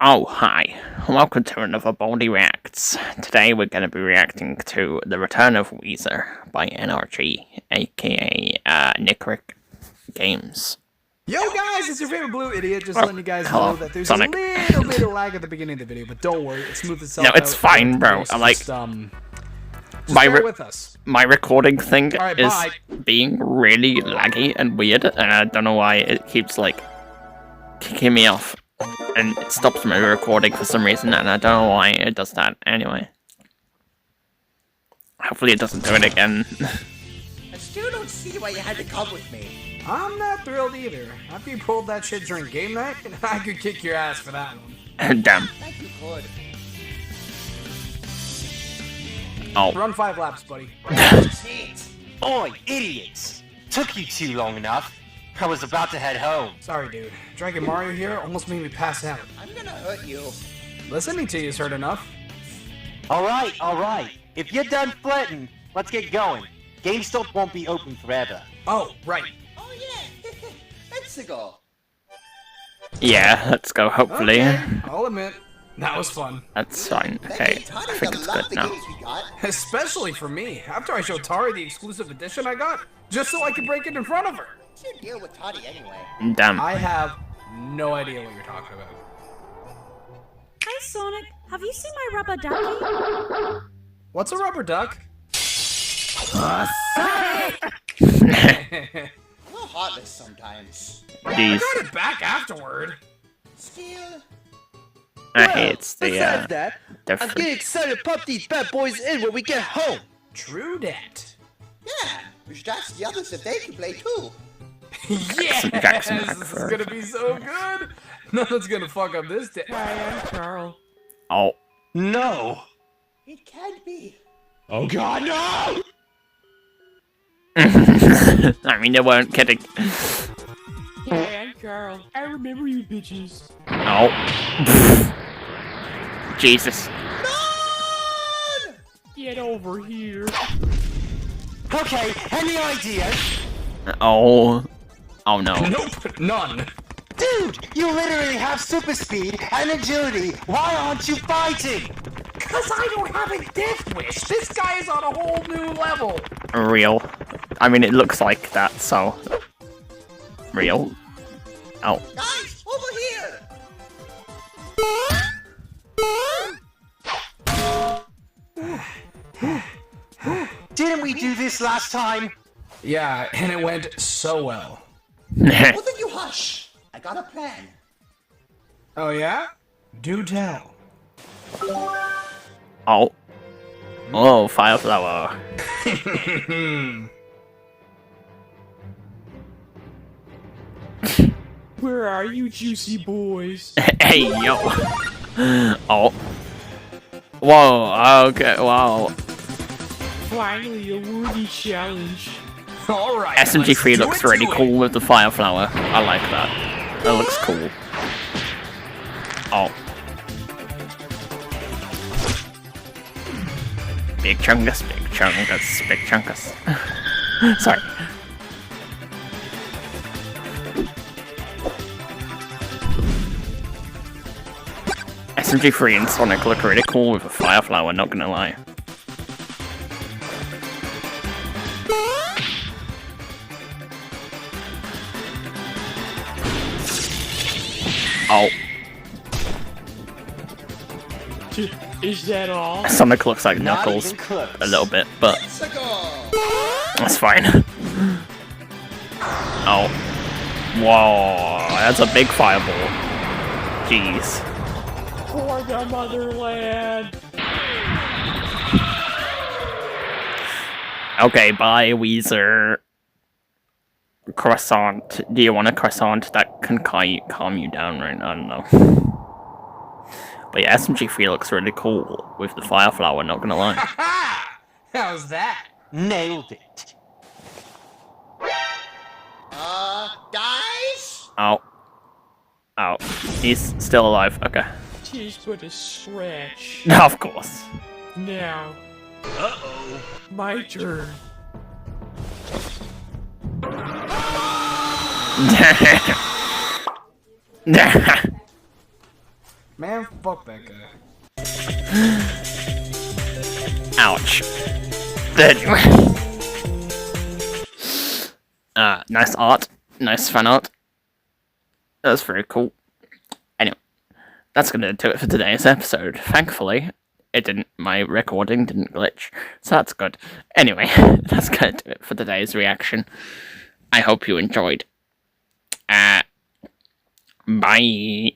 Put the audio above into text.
Oh, hi. Welcome to another Baldi Reacts. Today we're going to be reacting to The Return of Wheezer by NRG, aka Nickrick Games. Yo guys, it's your favorite blue idiot, just letting you guys know that there's Sonic. a little bit of lag at the beginning of the video, but don't worry, it smooths itself out. No, it's fine, bro. I'm like, just bear with us. My recording thing Alright, is bye. being really laggy and weird, and I don't know why it keeps, like, kicking me off. And it stops my recording for some reason, and I don't know why it does that. Anyway. Hopefully it doesn't do it again. I still don't see why you had to come with me. I'm not thrilled either. After you pulled that shit during game night, I could kick your ass for that one. Damn. Thank you, could. Oh. Run 5 laps, buddy. Shit. Oi, idiots! Took you too long enough. I was about to head home. Sorry, dude. Dragon Mario here almost made me pass out. I'm gonna hurt you. Listening to you is hurt enough. Alright. If you're done flirting, let's get going. GameStop won't be open forever. Oh, right. Oh yeah, let's go. Yeah, let's go, hopefully. Okay, I'll admit, that was fun. That's fine. Okay, I think it's good now. Especially for me, after I showed Tari the exclusive edition I got, just so I could break it in front of her. What's your deal with Toddy anyway? Damn. I have no idea what you're talking about. Hi, Sonic. Have you seen my rubber ducky? What's a rubber duck? A little heartless sometimes. I Jeez. got it back afterward. Still, Hey, it's the, Besides that, I'm different. getting excited to pop these bad boys in when we get home. True dat. yeah. We should ask the others if they can play too. Yes! Jackson This is Hackford. gonna be so good! Nothing's gonna fuck up this day. Oh. No! It can't be. Oh god, no! I mean, they weren't kidding. Hey, Carl. I remember you bitches. Oh. Jesus. Get over here. Okay, any ideas? Oh. Oh no. Nope, none. Dude, you literally have super speed and agility. Why aren't you fighting? Cause I don't have a death wish. This guy is on a whole new level. Real. I mean, it looks like that, so. Real. Oh. Guys, over here. Didn't we do this last time? Yeah, and it went so well. Both of you hush. I got a plan. Oh yeah? Do tell. Oh. Oh, Fireflower. Where are you, juicy boys? Hey, yo. Oh. Whoa, okay, wow. Finally, a worthy challenge. Alright. SMG3 looks really cool with the Fireflower. I like that. That looks cool. Oh. Big chungus, big chungus, big chungus. Sorry. SMG3 and Sonic look really cool with a Fireflower, not gonna lie. Oh. Is that all? Sonic looks like Not Knuckles even close. a little bit, but Let's go. that's fine. Oh. Whoa, that's a big fireball. Jeez. For the motherland. Okay, bye, Wheezer. Croissant. Do you want a croissant that can calm you down right now? I don't know. But yeah, SMG3 looks really cool with the Fireflower, not gonna lie. Ha! How's that? Nailed it. Guys? Oh. Oh. He's still alive. Okay. Tis but a scratch. Of course. Now. Uh-oh. My turn. Man, fuck that guy. Ouch. But anyway. Nice art. Nice fan art. That's very cool. Anyway, that's gonna do it for today's episode. Thankfully, my recording didn't glitch, so that's good. Anyway, that's gonna do it for today's reaction. I hope you enjoyed. Bye.